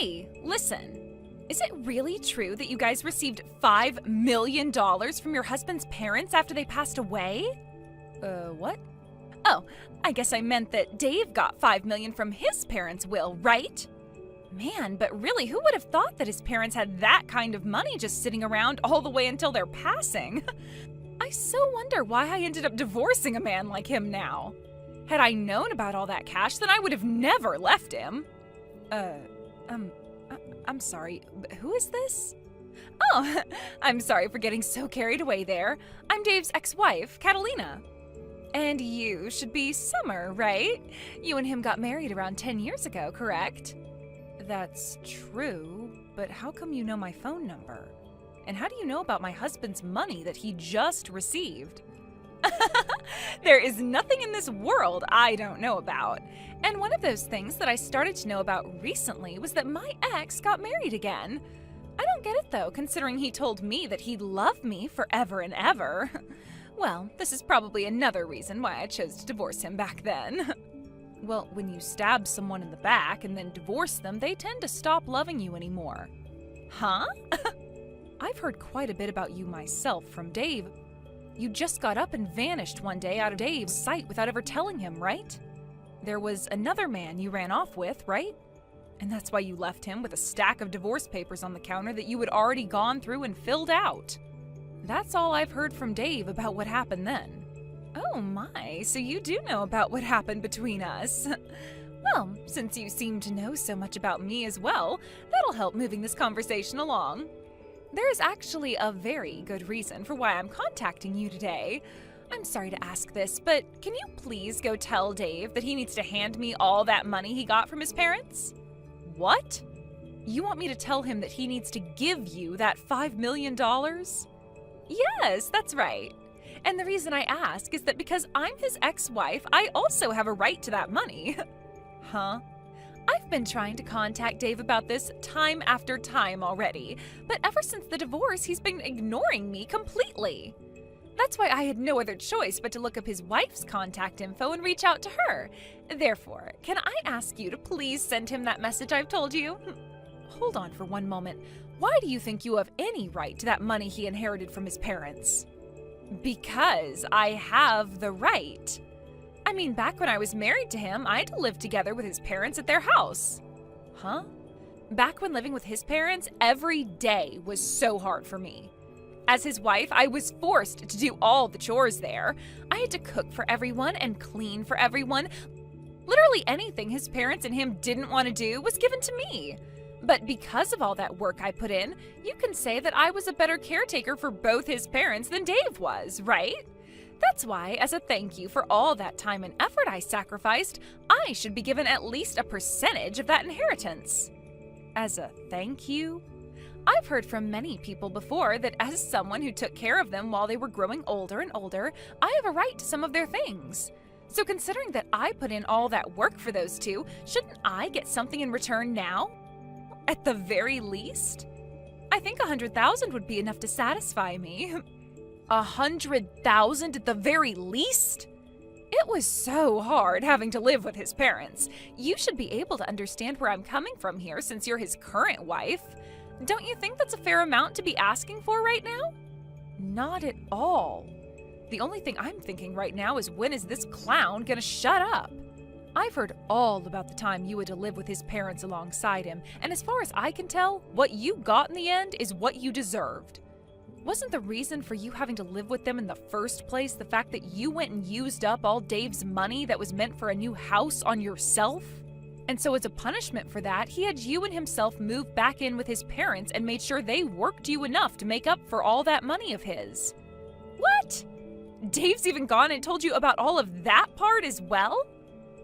Hey, listen. Is it really true that you guys received $5 million from your husband's parents after they passed away? What? Oh, I guess I meant that Dave got $5 million from his parents' will, right? Man, but really, who would have thought that his parents had that kind of money just sitting around all the way until their passing? I so wonder why I ended up divorcing a man like him now. Had I known about all that cash, then I would have never left him. I'm sorry, who is this? Oh, I'm sorry for getting so carried away there. I'm Dave's ex-wife, Catalina. And you should be Summer, right? You and him got married around 10 years ago, correct? That's true, but how come you know my phone number? And how do you know about my husband's money that he just received? There is nothing in this world I don't know about. And one of those things that I started to know about recently was that my ex got married again. I don't get it though, considering he told me that he'd love me forever and ever. Well, this is probably another reason why I chose to divorce him back then. Well, when you stab someone in the back and then divorce them, they tend to stop loving you anymore. Huh? I've heard quite a bit about you myself from Dave. You just got up and vanished one day out of Dave's sight without ever telling him, right? There was another man you ran off with, right? And that's why you left him with a stack of divorce papers on the counter that you had already gone through and filled out. That's all I've heard from Dave about what happened then. Oh my, so you do know about what happened between us. Well, since you seem to know so much about me as well, that'll help moving this conversation along. There's actually a very good reason for why I'm contacting you today. I'm sorry to ask this, but can you please go tell Dave that he needs to hand me all that money he got from his parents? What? You want me to tell him that he needs to give you that $5 million? Yes, that's right. And the reason I ask is that because I'm his ex-wife, I also have a right to that money. Huh? I've been trying to contact Dave about this time after time already, but ever since the divorce, he's been ignoring me completely. That's why I had no other choice but to look up his wife's contact info and reach out to her. Therefore, can I ask you to please send him that message I've told you? Hold on for one moment. Why do you think you have any right to that money he inherited from his parents? Because I have the right. I mean, back when I was married to him, I had to live together with his parents at their house. Huh? Back when living with his parents, every day was so hard for me. As his wife, I was forced to do all the chores there. I had to cook for everyone and clean for everyone. Literally anything his parents and him didn't want to do was given to me. But because of all that work I put in, you can say that I was a better caretaker for both his parents than Dave was, right? That's why, as a thank you for all that time and effort I sacrificed, I should be given at least a percentage of that inheritance. As a thank you? I've heard from many people before that as someone who took care of them while they were growing older and older, I have a right to some of their things. So considering that I put in all that work for those two, shouldn't I get something in return now? At the very least? I think $100,000 would be enough to satisfy me. $100,000 at the very least? It was so hard having to live with his parents. You should be able to understand where I'm coming from here since you're his current wife. Don't you think that's a fair amount to be asking for right now? Not at all. The only thing I'm thinking right now is when is this clown gonna shut up? I've heard all about the time you had to live with his parents alongside him, and as far as I can tell, what you got in the end is what you deserved. Wasn't the reason for you having to live with them in the first place the fact that you went and used up all Dave's money that was meant for a new house on yourself? And so as a punishment for that, he had you and himself move back in with his parents and made sure they worked you enough to make up for all that money of his. What? Dave's even gone and told you about all of that part as well?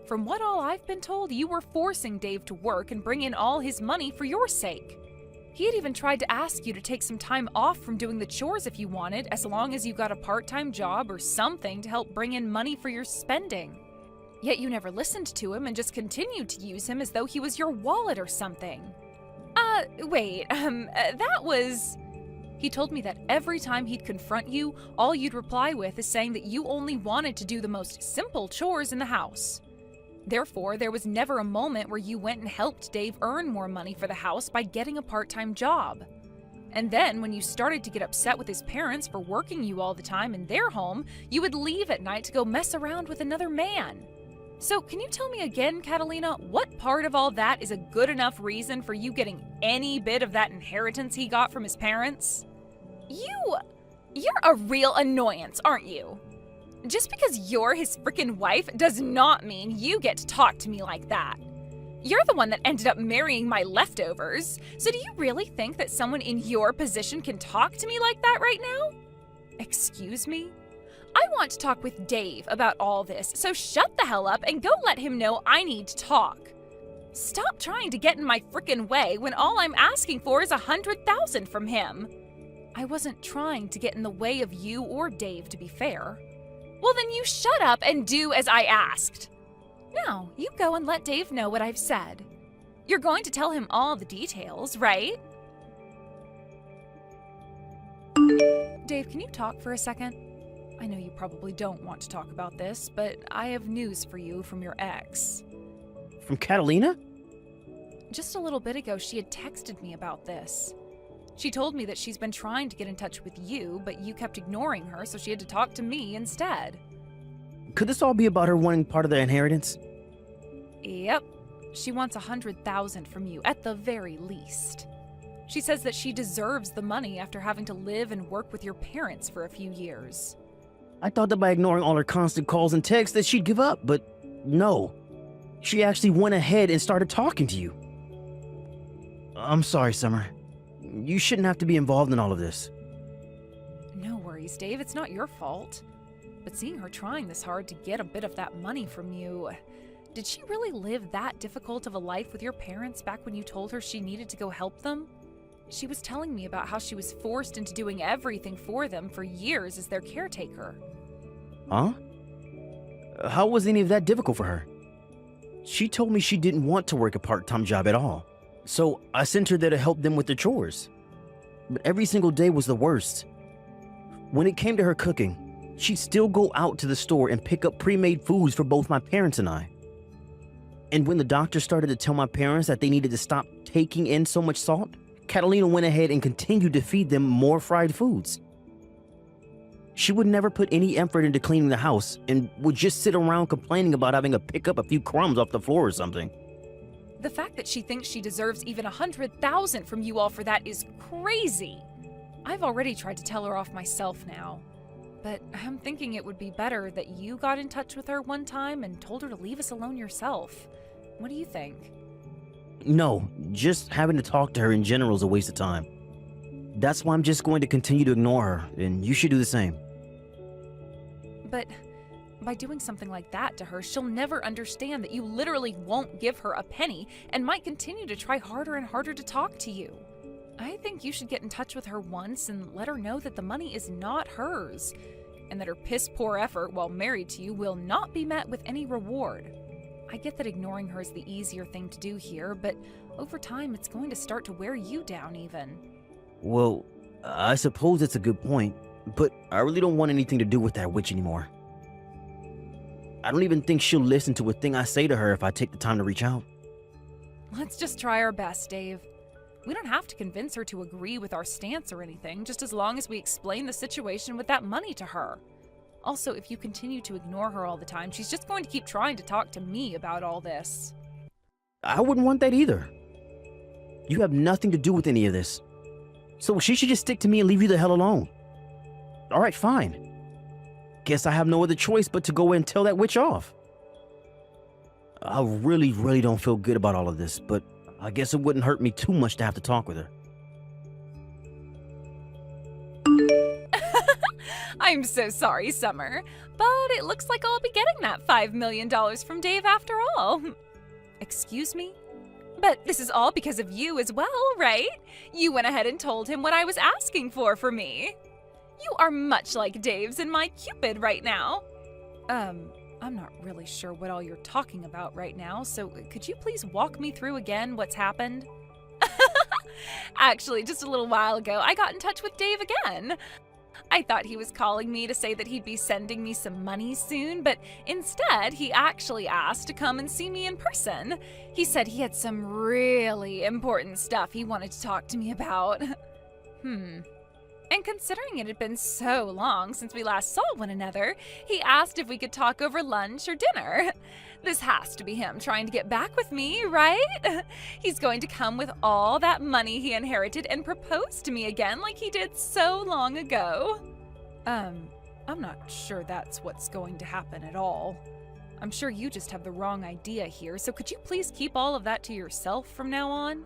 From what all I've been told, you were forcing Dave to work and bring in all his money for your sake. He had even tried to ask you to take some time off from doing the chores if you wanted, as long as you got a part-time job or something to help bring in money for your spending. Yet you never listened to him and just continued to use him as though he was your wallet or something. That was... He told me that every time he'd confront you, all you'd reply with is saying that you only wanted to do the most simple chores in the house. Therefore, there was never a moment where you went and helped Dave earn more money for the house by getting a part-time job. And then, when you started to get upset with his parents for working you all the time in their home, you would leave at night to go mess around with another man. So, can you tell me again, Catalina, what part of all that is a good enough reason for you getting any bit of that inheritance he got from his parents? You're a real annoyance, aren't you? Just because you're his frickin' wife does not mean you get to talk to me like that. You're the one that ended up marrying my leftovers, so do you really think that someone in your position can talk to me like that right now? Excuse me? I want to talk with Dave about all this, so shut the hell up and go let him know I need to talk. Stop trying to get in my frickin' way when all I'm asking for is $100,000 from him. I wasn't trying to get in the way of you or Dave, to be fair. Well, then you shut up and do as I asked. Now, you go and let Dave know what I've said. You're going to tell him all the details, right? Dave, can you talk for a second? I know you probably don't want to talk about this, but I have news for you from your ex. From Catalina? Just a little bit ago, she had texted me about this. She told me that she's been trying to get in touch with you, but you kept ignoring her, so she had to talk to me instead. Could this all be about her wanting part of the inheritance? Yep. She wants $100,000 from you, at the very least. She says that she deserves the money after having to live and work with your parents for a few years. I thought that by ignoring all her constant calls and texts that she'd give up, but no. She actually went ahead and started talking to you. I'm sorry, Summer. You shouldn't have to be involved in all of this. No worries, Dave. It's not your fault. But seeing her trying this hard to get a bit of that money from you, did she really live that difficult of a life with your parents back when you told her she needed to go help them? She was telling me about how she was forced into doing everything for them for years as their caretaker. Huh? How was any of that difficult for her? She told me she didn't want to work a part-time job at all. So I sent her there to help them with their chores. But every single day was the worst. When it came to her cooking, she'd still go out to the store and pick up pre-made foods for both my parents and I. And when the doctor started to tell my parents that they needed to stop taking in so much salt, Catalina went ahead and continued to feed them more fried foods. She would never put any effort into cleaning the house and would just sit around complaining about having to pick up a few crumbs off the floor or something. The fact that she thinks she deserves even $100,000 from you all for that is crazy. I've already tried to tell her off myself now. But I'm thinking it would be better that you got in touch with her one time and told her to leave us alone yourself. What do you think? No, just having to talk to her in general is a waste of time. That's why I'm just going to continue to ignore her, and you should do the same. But by doing something like that to her, she'll never understand that you literally won't give her a penny and might continue to try harder and harder to talk to you. I think you should get in touch with her once and let her know that the money is not hers, and that her piss-poor effort while married to you will not be met with any reward. I get that ignoring her is the easier thing to do here, but over time it's going to start to wear you down even. Well, I suppose it's a good point, but I really don't want anything to do with that witch anymore. I don't even think she'll listen to a thing I say to her if I take the time to reach out. Let's just try our best, Dave. We don't have to convince her to agree with our stance or anything, just as long as we explain the situation with that money to her. Also, if you continue to ignore her all the time, she's just going to keep trying to talk to me about all this. I wouldn't want that either. You have nothing to do with any of this. So she should just stick to me and leave you the hell alone. Alright, fine. Guess I have no other choice but to go and tell that witch off. I really don't feel good about all of this, but I guess it wouldn't hurt me too much to have to talk with her. I'm so sorry, Summer, but it looks like I'll be getting that $5 million from Dave after all. Excuse me? But this is all because of you as well, right? You went ahead and told him what I was asking for me. You are much like Dave's and my Cupid right now. I'm not really sure what all you're talking about right now, so could you please walk me through again what's happened? Actually, just a little while ago, I got in touch with Dave again. I I thought he was calling me to say that he'd be sending me some money soon, but instead, he actually asked to come and see me in person. He said he had some really important stuff he wanted to talk to me about. And considering it had been so long since we last saw one another, he asked if we could talk over lunch or dinner. This has to be him trying to get back with me, right? He's going to come with all that money he inherited and propose to me again like he did so long ago. I'm not sure that's what's going to happen at all. I'm sure you just have the wrong idea here, so could you please keep all of that to yourself from now on?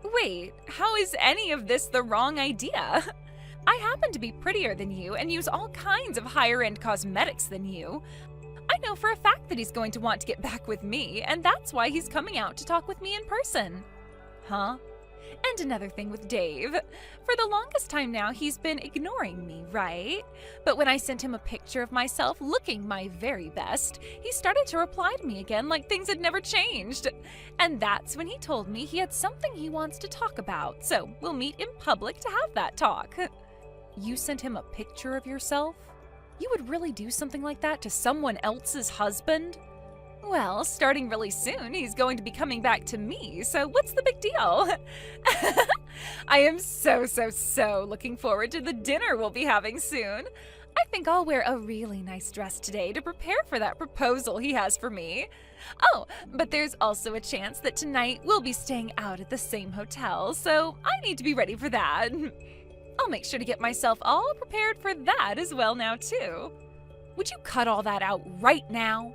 Wait, how is any of this the wrong idea? I happen to be prettier than you and use all kinds of higher-end cosmetics than you. I know for a fact that he's going to want to get back with me, and that's why he's coming out to talk with me in person. Huh? And another thing with Dave. For the longest time now, he's been ignoring me, right? But when I sent him a picture of myself looking my very best, he started to reply to me again like things had never changed. And that's when he told me he had something he wants to talk about, so we'll meet in public to have that talk. You sent him a picture of yourself? You would really do something like that to someone else's husband? Well, starting really soon, he's going to be coming back to me, so what's the big deal? I am so looking forward to the dinner we'll be having soon. I think I'll wear a really nice dress today to prepare for that proposal he has for me. Oh, but there's also a chance that tonight we'll be staying out at the same hotel, so I need to be ready for that. I'll make sure to get myself all prepared for that as well now, too. Would you cut all that out right now?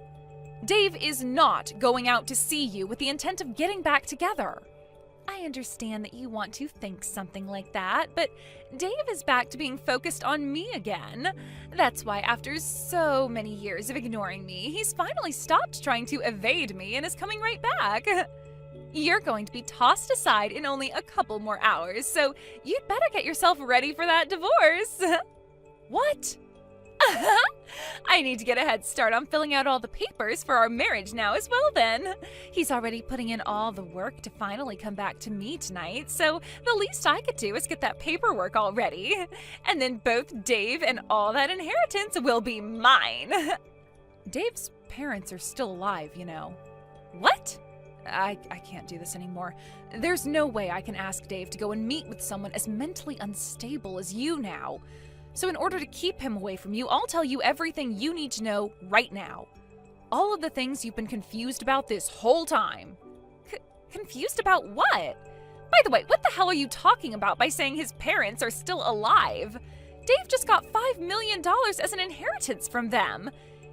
Dave is not going out to see you with the intent of getting back together. I understand that you want to think something like that, but Dave is back to being focused on me again. That's why after so many years of ignoring me, he's finally stopped trying to evade me and is coming right back. You're going to be tossed aside in only a couple more hours, so you'd better get yourself ready for that divorce. What? I need to get a head start on filling out all the papers for our marriage now as well then. He's already putting in all the work to finally come back to me tonight, so the least I could do is get that paperwork all ready. And then both Dave and all that inheritance will be mine. Dave's parents are still alive, you know. What? I can't do this anymore. There's no way I can ask Dave to go and meet with someone as mentally unstable as you now. So in order to keep him away from you, I'll tell you everything you need to know right now. All of the things you've been confused about this whole time. Confused about what? By the way, what the hell are you talking about by saying his parents are still alive? Dave just got $5 million as an inheritance from them.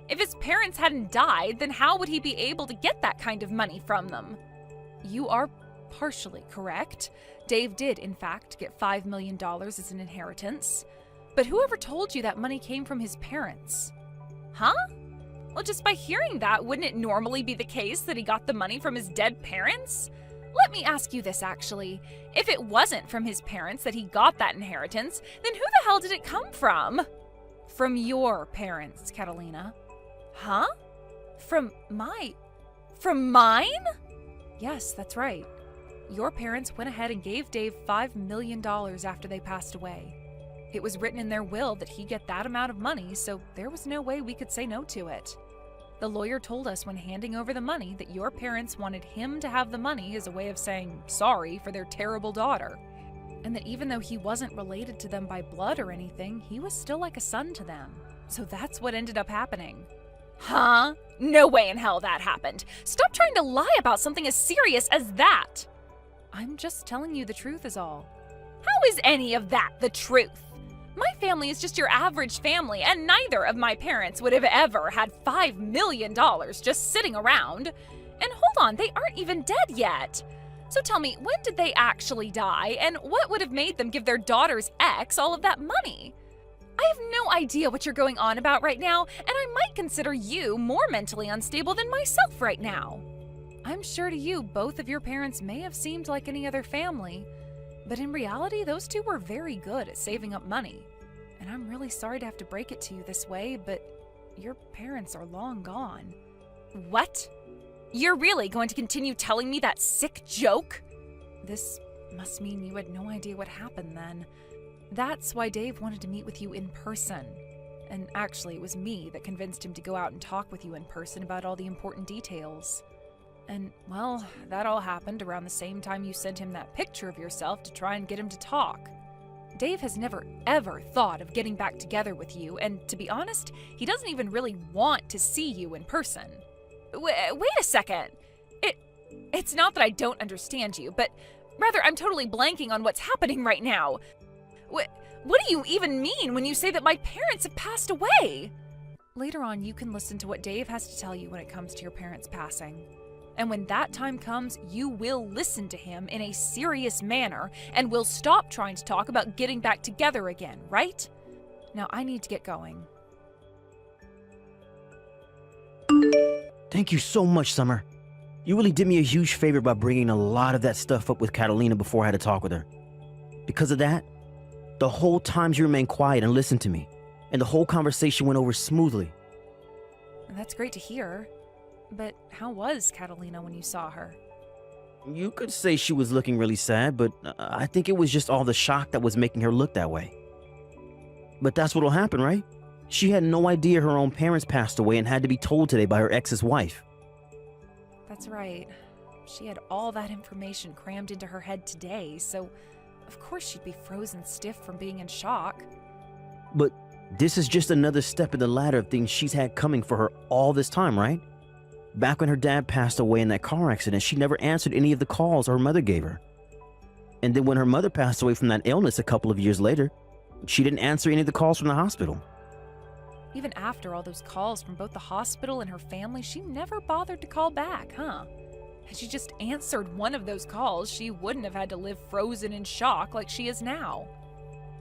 If his parents hadn't died, then how would he be able to get that kind of money from them? You are partially correct. Dave did, in fact, get $5 million as an inheritance. But whoever told you that money came from his parents? Huh? Well, just by hearing that, wouldn't it normally be the case that he got the money from his dead parents? Let me ask you this, actually. If it wasn't from his parents that he got that inheritance, then who the hell did it come from? From your parents, Catalina. Huh? From mine? Yes, that's right. Your parents went ahead and gave Dave $5 million after they passed away. It was written in their will that he get that amount of money, so there was no way we could say no to it. The lawyer told us when handing over the money that your parents wanted him to have the money as a way of saying sorry for their terrible daughter. And that even though he wasn't related to them by blood or anything, he was still like a son to them. So that's what ended up happening. Huh? No way in hell that happened. Stop trying to lie about something as serious as that. I'm just telling you the truth is all. How is any of that the truth? My family is just your average family, and neither of my parents would have ever had $5 million just sitting around. And hold on, they aren't even dead yet. So tell me, when did they actually die, and what would have made them give their daughter's ex all of that money? I have no idea what you're going on about right now, and I might consider you more mentally unstable than myself right now. I'm sure to you, both of your parents may have seemed like any other family, but in reality, those two were very good at saving up money. And I'm really sorry to have to break it to you this way, but your parents are long gone. What? You're really going to continue telling me that sick joke? This must mean you had no idea what happened then. That's why Dave wanted to meet with you in person. And actually, it was me that convinced him to go out and talk with you in person about all the important details. And, well, that all happened around the same time you sent him that picture of yourself to try and get him to talk. Dave has never, ever thought of getting back together with you, and to be honest, he doesn't even really want to see you in person. Wait a second. It's not that I don't understand you, but rather I'm totally blanking on what's happening right now. What do you even mean when you say that my parents have passed away? Later on, you can listen to what Dave has to tell you when it comes to your parents passing. And when that time comes, you will listen to him in a serious manner and will stop trying to talk about getting back together again, right? Now I need to get going. Thank you so much, Summer. You really did me a huge favor by bringing a lot of that stuff up with Catalina before I had to talk with her. Because of that, the whole time you remained quiet and listened to me, and the whole conversation went over smoothly. That's great to hear. But how was Catalina when you saw her? You could say she was looking really sad, but I think it was just all the shock that was making her look that way. But that's what'll happen, right? She had no idea her own parents passed away and had to be told today by her ex's wife. That's right. She had all that information crammed into her head today, so of course she'd be frozen stiff from being in shock. But this is just another step in the ladder of things she's had coming for her all this time, right? Back when her dad passed away in that car accident, she never answered any of the calls her mother gave her. And then when her mother passed away from that illness a couple of years later, she didn't answer any of the calls from the hospital. Even after all those calls from both the hospital and her family, she never bothered to call back, huh? Had she just answered one of those calls, she wouldn't have had to live frozen in shock like she is now.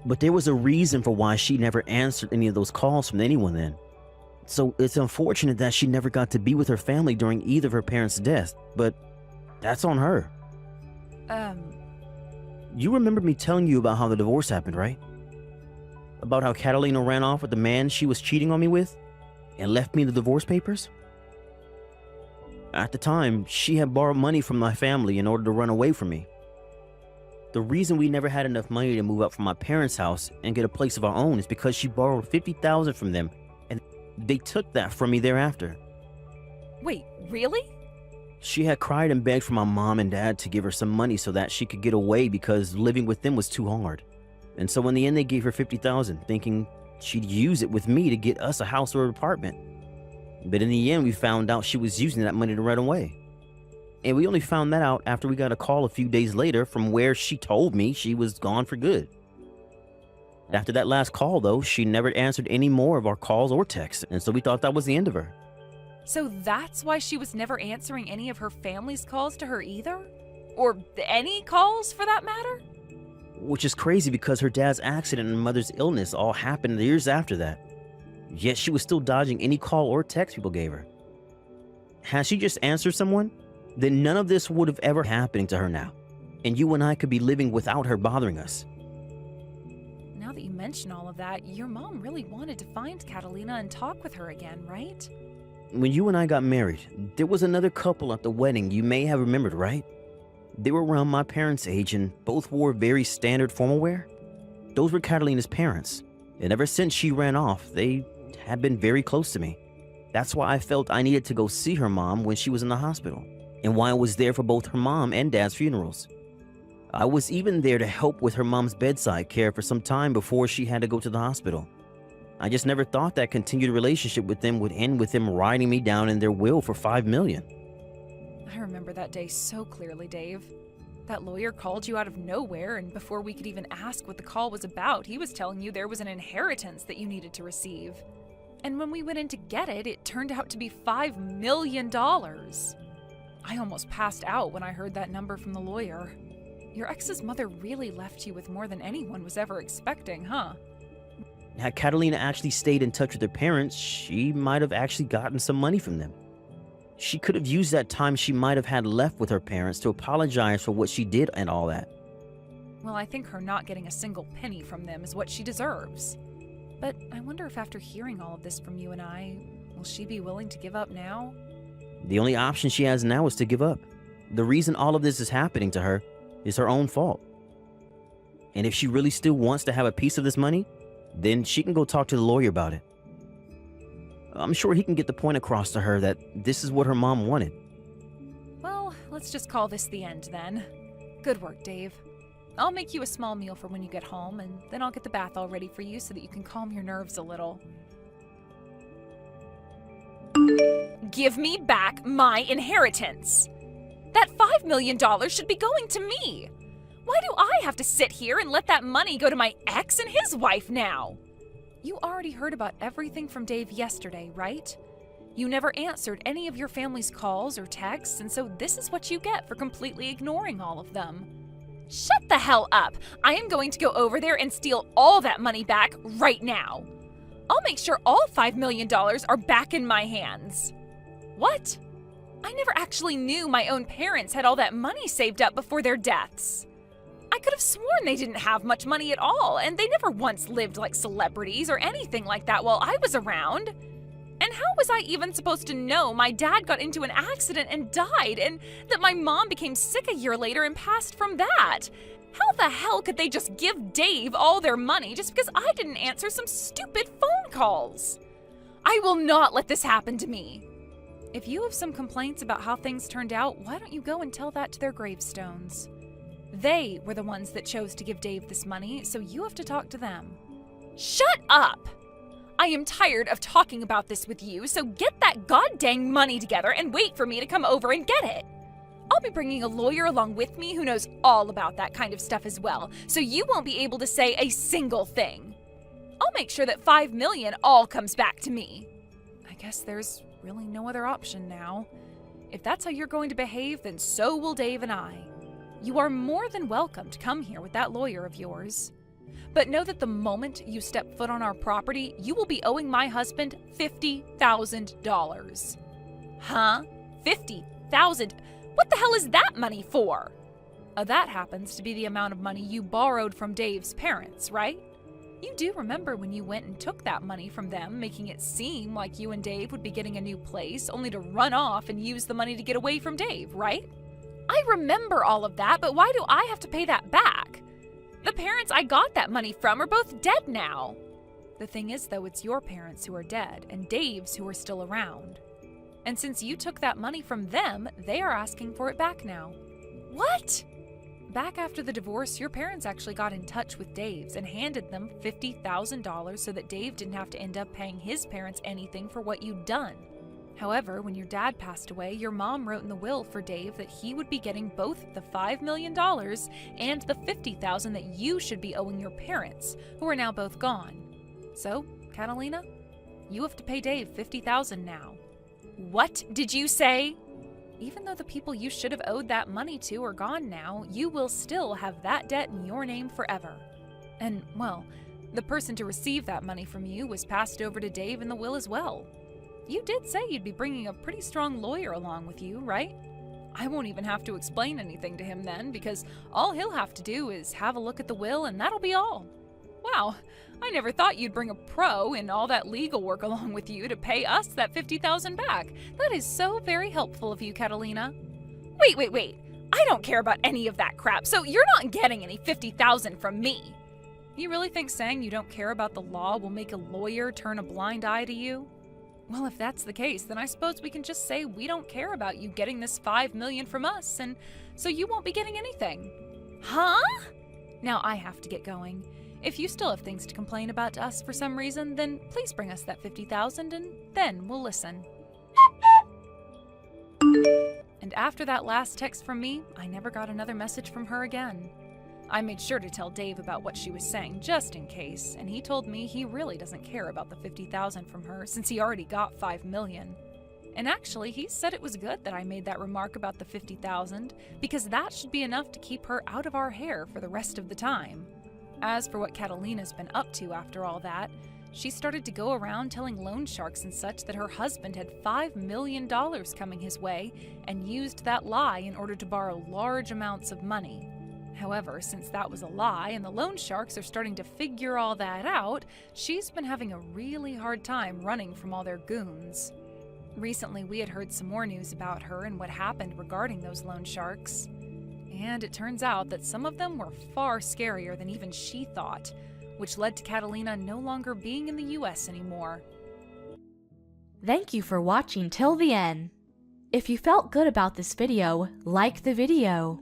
But there was a reason for why she never answered any of those calls from anyone then. So it's unfortunate that she never got to be with her family during either of her parents' deaths, but that's on her. You remember me telling you about how the divorce happened, right? About how Catalina ran off with the man she was cheating on me with and left me the divorce papers? At the time, she had borrowed money from my family in order to run away from me. The reason we never had enough money to move up from my parents' house and get a place of our own is because she borrowed $50,000 from them, and they took that from me thereafter. Wait, really? She had cried and begged for my mom and dad to give her some money so that she could get away because living with them was too hard. And so in the end, they gave her $50,000, thinking she'd use it with me to get us a house or an apartment. But in the end, we found out she was using that money to run away. And we only found that out after we got a call a few days later from where she told me she was gone for good. After that last call, though, she never answered any more of our calls or texts, and so we thought that was the end of her. So that's why she was never answering any of her family's calls to her either? Or any calls, for that matter? Which is crazy because her dad's accident and mother's illness all happened years after that. Yet she was still dodging any call or text people gave her. Had she just answered someone, then none of this would have ever happened to her now, and you and I could be living without her bothering us. Now that you mention all of that, your mom really wanted to find Catalina and talk with her again, right? When you and I got married, there was another couple at the wedding you may have remembered, right? They were around my parents' age and both wore very standard formal wear. Those were Catalina's parents, and ever since she ran off, they had been very close to me. That's why I felt I needed to go see her mom when she was in the hospital, and why I was there for both her mom and dad's funerals. I was even there to help with her mom's bedside care for some time before she had to go to the hospital. I just never thought that continued relationship with them would end with them writing me down in their will for $5 million. I remember that day so clearly, Dave. That lawyer called you out of nowhere, and before we could even ask what the call was about, he was telling you there was an inheritance that you needed to receive. And when we went in to get it, it turned out to be $5 million. I almost passed out when I heard that number from the lawyer. Your ex's mother really left you with more than anyone was ever expecting, huh? Had Catalina actually stayed in touch with her parents, she might have actually gotten some money from them. She could have used that time she might have had left with her parents to apologize for what she did and all that. Well, I think her not getting a single penny from them is what she deserves. But I wonder if after hearing all of this from you and I, will she be willing to give up now? The only option she has now is to give up. The reason all of this is happening to her is her own fault. And if she really still wants to have a piece of this money, then she can go talk to the lawyer about it. I'm sure he can get the point across to her that this is what her mom wanted. Well, let's just call this the end then. Good work, Dave. I'll make you a small meal for when you get home, and then I'll get the bath all ready for you so that you can calm your nerves a little. Give me back my inheritance! That $5 million should be going to me! Why do I have to sit here and let that money go to my ex and his wife now? You already heard about everything from Dave yesterday, right? You never answered any of your family's calls or texts, and so this is what you get for completely ignoring all of them. Shut the hell up! I am going to go over there and steal all that money back right now. I'll make sure all $5 million are back in my hands. What? I never actually knew my own parents had all that money saved up before their deaths. I could have sworn they didn't have much money at all, and they never once lived like celebrities or anything like that while I was around. And how was I even supposed to know my dad got into an accident and died, and that my mom became sick a year later and passed from that? How the hell could they just give Dave all their money just because I didn't answer some stupid phone calls? I will not let this happen to me. If you have some complaints about how things turned out, why don't you go and tell that to their gravestones? They were the ones that chose to give Dave this money, so you have to talk to them. Shut up! I am tired of talking about this with you, so get that goddamn money together and wait for me to come over and get it. I'll be bringing a lawyer along with me who knows all about that kind of stuff as well, so you won't be able to say a single thing. I'll make sure that $5 million all comes back to me. I guess there's really no other option now. If that's how you're going to behave, then so will Dave and I. You are more than welcome to come here with that lawyer of yours. But know that the moment you step foot on our property, you will be owing my husband $50,000. Huh? $50,000? What the hell is that money for? That happens to be the amount of money you borrowed from Dave's parents, right? You do remember when you went and took that money from them, making it seem like you and Dave would be getting a new place, only to run off and use the money to get away from Dave, right? I remember all of that, but why do I have to pay that back? The parents I got that money from are both dead now. The thing is, though, it's your parents who are dead and Dave's who are still around. And since you took that money from them, they are asking for it back now. What? Back after the divorce, your parents actually got in touch with Dave's and handed them $50,000 so that Dave didn't have to end up paying his parents anything for what you'd done. However, when your dad passed away, your mom wrote in the will for Dave that he would be getting both the $5 million and the $50,000 that you should be owing your parents, who are now both gone. So, Catalina, you have to pay Dave $50,000 now. What did you say? Even though the people you should have owed that money to are gone now, you will still have that debt in your name forever. And, well, the person to receive that money from you was passed over to Dave in the will as well. You did say you'd be bringing a pretty strong lawyer along with you, right? I won't even have to explain anything to him then, because all he'll have to do is have a look at the will and that'll be all. Wow, I never thought you'd bring a pro and all that legal work along with you to pay us that $50,000 back. That is so very helpful of you, Catalina. Wait. I don't care about any of that crap, so you're not getting any $50,000 from me. You really think saying you don't care about the law will make a lawyer turn a blind eye to you? Well, if that's the case, then I suppose we can just say we don't care about you getting this $5 million from us, and so you won't be getting anything. Huh? Now I have to get going. If you still have things to complain about to us for some reason, then please bring us that $50,000 and then we'll listen. And after that last text from me, I never got another message from her again. I made sure to tell Dave about what she was saying just in case, and he told me he really doesn't care about the $50,000 from her since he already got $5 million. And actually, he said it was good that I made that remark about the $50,000 because that should be enough to keep her out of our hair for the rest of the time. As for what Catalina's been up to after all that, she started to go around telling loan sharks and such that her husband had $5 million coming his way and used that lie in order to borrow large amounts of money. However, since that was a lie and the loan sharks are starting to figure all that out, she's been having a really hard time running from all their goons. Recently, we had heard some more news about her and what happened regarding those loan sharks. And it turns out that some of them were far scarier than even she thought, which led to Catalina no longer being in the US anymore. Thank you for watching till the end. If you felt good about this video, like the video.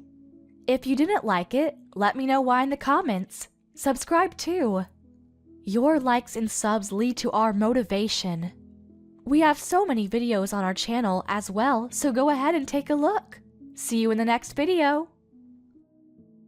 If you didn't like it, let me know why in the comments. Subscribe too. Your likes and subs lead to our motivation. We have so many videos on our channel as well, so go ahead and take a look. See you in the next video.